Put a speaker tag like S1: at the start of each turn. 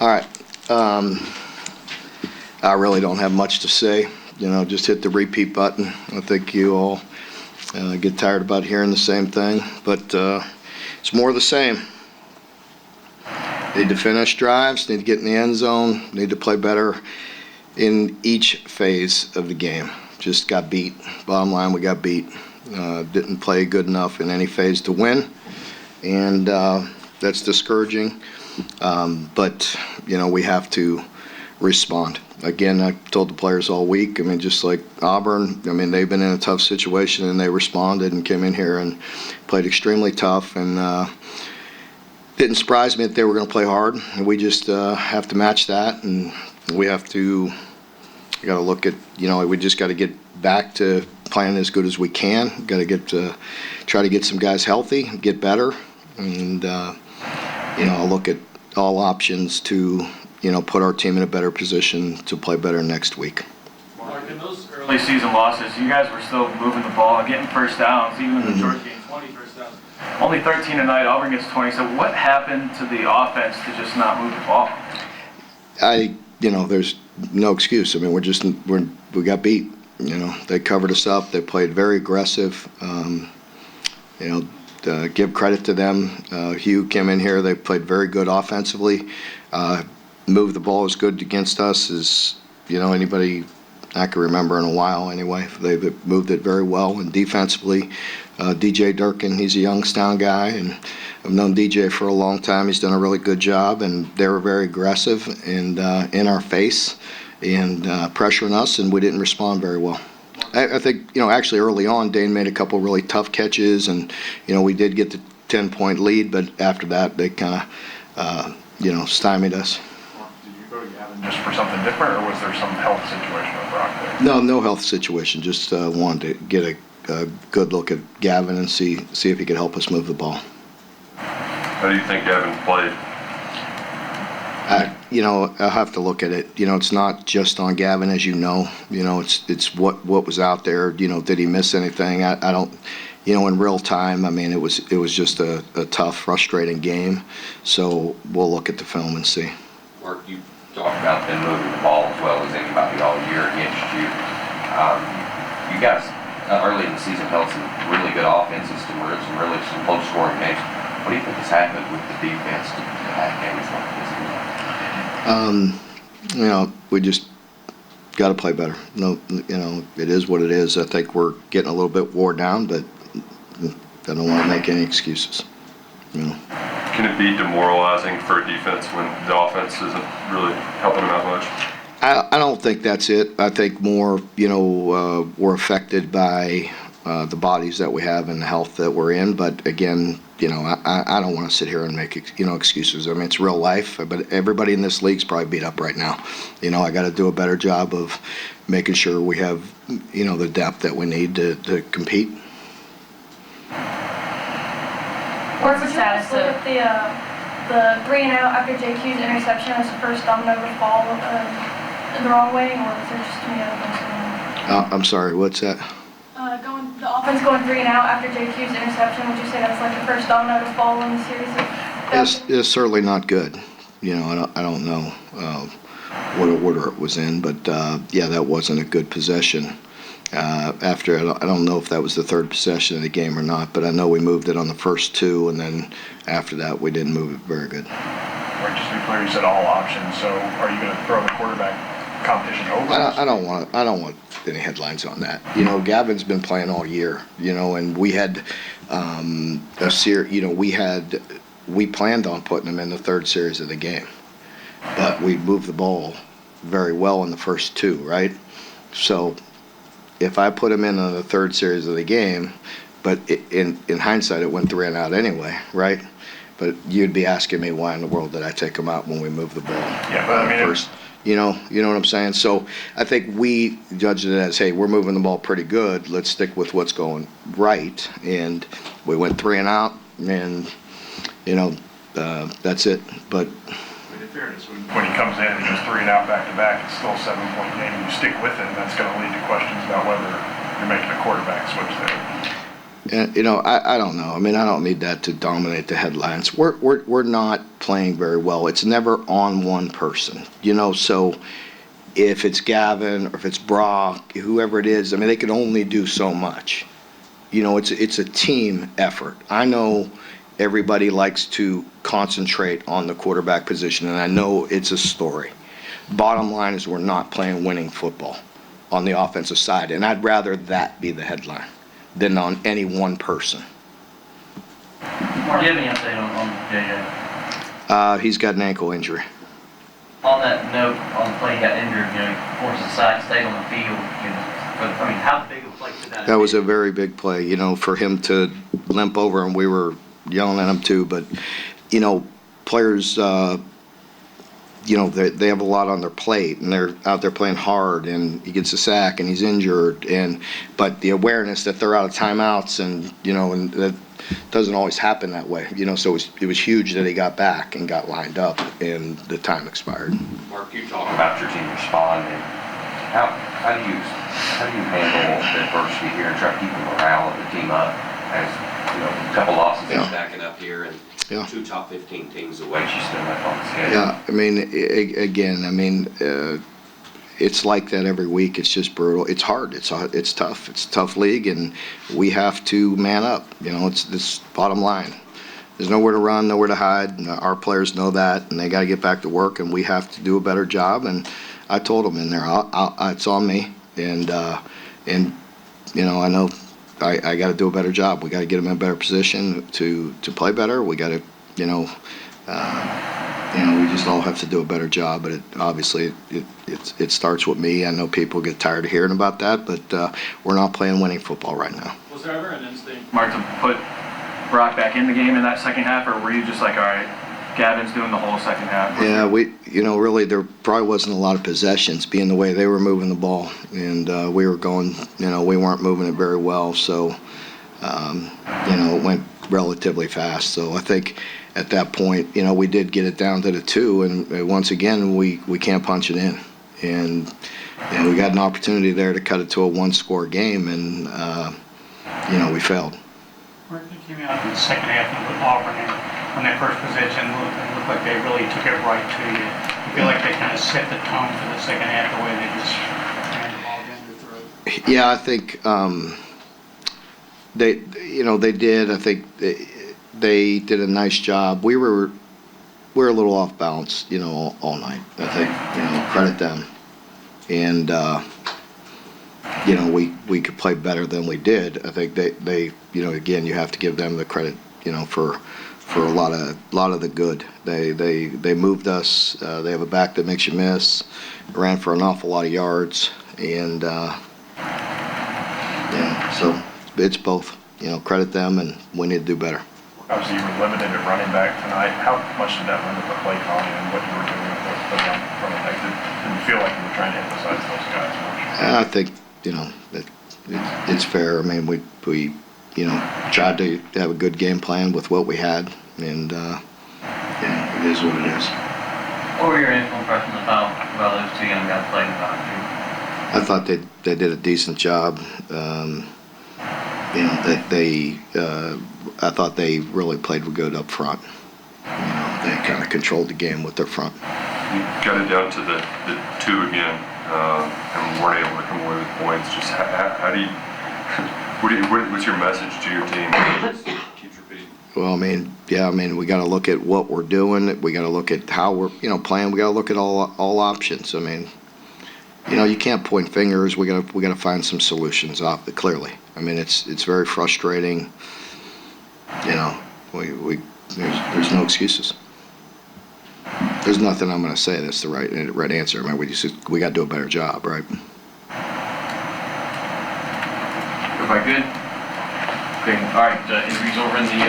S1: All right. I really don't have much to say. Just hit the repeat button. I think you all get tired about hearing the same thing, but it's more of the same. Need to finish drives, need to get in the end zone, need to play better in each phase of the game. Just got beat. Bottom line, we got beat. Didn't play good enough in any phase to win, and that's discouraging. But we have to respond. Again, I told the players all week, just like Auburn, they've been in a tough situation, and they responded and came in here and played extremely tough, and didn't surprise me that they were going to play hard. And we just have to match that, and we got to look at, we just got to get back to playing as good as we can. Got to try to get some guys healthy, get better, and I'll look at all options to put our team in a better position to play better next week.
S2: Mark, in those early season losses, you guys were still moving the ball, getting first downs, even in the Georgia game, 20 first downs. Only 13 tonight, Auburn gets 20. So what happened to the offense to just not move the ball?
S1: There's no excuse. We got beat. They covered us up. They played very aggressive. Give credit to them. Hugh came in here. They played very good offensively. Moved the ball as good against us as anybody I can remember in a while. Anyway, they moved it very well. And defensively, DJ Durkin, he's a Youngstown guy, and I've known DJ for a long time. He's done a really good job, and they were very aggressive and in our face and pressuring us, and we didn't respond very well. I think, actually early on, Dane made a couple really tough catches, and, we did get the 10-point lead, but after that, they kind of, stymied us.
S3: Did you go to Gavin just for something different, or was there some health situation with Brock there?
S1: No health situation. Just wanted to get a good look at Gavin and see if he could help us move the ball.
S4: How do you think Gavin played?
S1: I'll have to look at it. It's not just on Gavin, as you know. It's what was out there. Did he miss anything? I don't. In real time, it was just a tough, frustrating game. So we'll look at the film and see.
S5: Mark, you talked about them moving the ball as well as anybody all year against you. You guys early in the season held some really good offenses to some close-scoring games. What do you think has happened with the defense to have games like this?
S1: We just got to play better. It is what it is. I think we're getting a little bit wore down, but I don't want to make any excuses.
S4: Can it be demoralizing for a defense when the offense isn't really helping them out much?
S1: I don't think that's it. I think more, we're affected by the bodies that we have and the health that we're in. But again, I don't want to sit here and make excuses. It's real life. But everybody in this league's probably beat up right now. I got to do a better job of making sure we have, the depth that we need to compete.
S6: What's the status of the 3-and-out after JQ's interception as the first domino to fall the wrong way, or is there just any other things going on?
S1: I'm sorry, what's that?
S6: The offense going 3-and-out after JQ's interception, would you say that's like the first domino to fall in the series?
S1: It's certainly not good. I don't know what order it was in, but that wasn't a good possession. After, I don't know if that was the third possession of the game or not, but I know we moved it on the first two, and then after that we didn't move it very good.
S3: Right, just to be clear, you said all options, so are you going to throw the quarterback competition over?
S1: I don't want any headlines on that. Gavin's been playing all year, and we had we planned on putting him in the third series of the game, but we moved the ball very well in the first two, right? So if I put him in on the third series of the game, but in hindsight it went 3-and-out anyway, right? But you'd be asking me why in the world did I take him out when we moved the ball?
S3: Yeah, but
S1: first. You know what I'm saying? So I think we judged it as, hey, we're moving the ball pretty good. Let's stick with what's going right. And we went 3-and-out, and that's it. But
S3: in fairness, when he comes in and he goes 3-and-out back-to-back, it's still a 7-point game. You stick with it, and that's going to lead to questions about whether you're making a quarterback switch there.
S1: You know, I don't know. I mean, I don't need that to dominate the headlines. We're not playing very well. It's never on one person, you know. So if it's Gavin or if it's Brock, whoever it is, I mean, they can only do so much. You know, it's a team effort. I know everybody likes to concentrate on the quarterback position, and I know it's a story. Bottom line is we're not playing winning football on the offensive side, and I'd rather that be the headline than on any one person.
S7: Mark, do you have any update on JJ?
S1: He's got an ankle injury.
S7: On that note, on the play he got injured, you know, he forced a sack, stayed on the field. You know, but, I mean, how big of a play could that
S1: That was
S7: be?
S1: a very big play, you know, for him to limp over, and we were yelling at him too. But, you know, players, you know, they have a lot on their plate, and they're out there playing hard, and he gets a sack, and he's injured, but the awareness that they're out of timeouts, and, you know, and that doesn't always happen that way, you know, so it was huge that he got back and got lined up, and the time expired.
S5: Mark, you talk about your team responding. How do you handle the adversity here and try to keep the morale of the team up as, you know, a couple losses
S1: Yeah.
S5: stacking up here and
S1: Yeah.
S5: 2 top 15 teams away, she's still left on the schedule?
S1: Yeah, I mean, again, I mean, it's like that every week. It's just brutal. It's hard. It's tough. It's a tough league, and we have to man up. You know, it's this bottom line. There's nowhere to run, nowhere to hide. And our players know that, and they got to get back to work, and we have to do a better job. And I told them in there, it's on me, and you know, I know I got to do a better job. We got to get them in a better position to play better. We got to, you know, we just all have to do a better job. But it starts with me. I know people get tired of hearing about that, but we're not playing winning football right now.
S2: Was there ever an instinct, Mark, to put Brock back in the game in that second half, or were you just like, all right, Gavin's doing the whole second half?
S1: Yeah, you know, really, there probably wasn't a lot of possessions being the way they were moving the ball, and we were going, you know, we weren't moving it very well, so, you know, it went relatively fast. So I think at that point, you know, we did get it down to the 2, and once again, we can't punch it in. And we got an opportunity there to cut it to a 1-score game, and, you know, we failed.
S8: Where they came out in the second half with Auburn, and on that first possession, it looked like they really took it right to you. I feel like they kind of set the tone for the second half, the way they just ran the ball down your throat.
S1: Yeah, I think they did. I think they did a nice job. We were a little off balance, you know, all night. I think, you know, credit them, and you know, we could play better than we did. I think they you know, again, you have to give them the credit, you know, for a lot of the good. They moved us. They have a back that makes you miss. Ran for an awful lot of yards, and yeah, so it's both. You know, credit them, and we need to do better.
S3: Obviously, you were limited at running back tonight. How much did that limit the play calling and what you were doing with the running back? Didn't feel like you were trying to emphasize those guys much?
S1: I think, you know, that it's fair. I mean, we you know, tried to have a good game plan with what we had, and yeah, it is what it is.
S7: What were your initial impressions about those 2 young guys playing behind you?
S1: I thought they did a decent job. You know, I thought they really played good up front. You know, they kind of controlled the game with their front.
S4: You got it down to the 2 again, and weren't able to come away with points. Just how do you, what's your message to your team? Keeps repeating.
S1: Well, I mean, yeah, I mean, we got to look at what we're doing. We got to look at how we're, you know, playing. We got to look at all options. I mean, you know, you can't point fingers. We got to find some solutions clearly. I mean, it's very frustrating. You know, there's no excuses. There's nothing I'm going to say that's the right answer. I mean, we got to do a better job, right?
S7: Everybody good? Okay, all right, interviews over in the